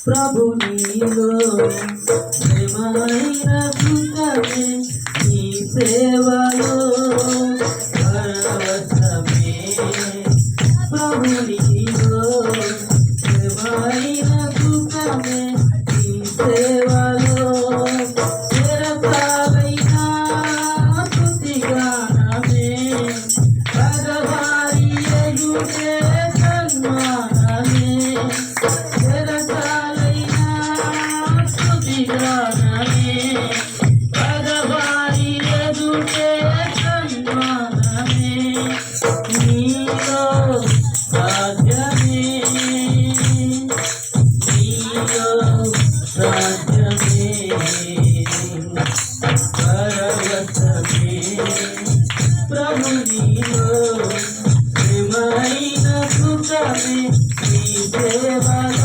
ప్రభు నీలో ప్రేమైన కృతమే నీ సేవలో పరవశమే ప్రభు నీలో ప్రేమైన కృతమే నీ సేవలో చిరకాలైనా స్తుతిగానమే భగవారి ఎదుటే సన్మానమే ప్రభు నీలో ప్రేమైన కృతమే నీ సేవలో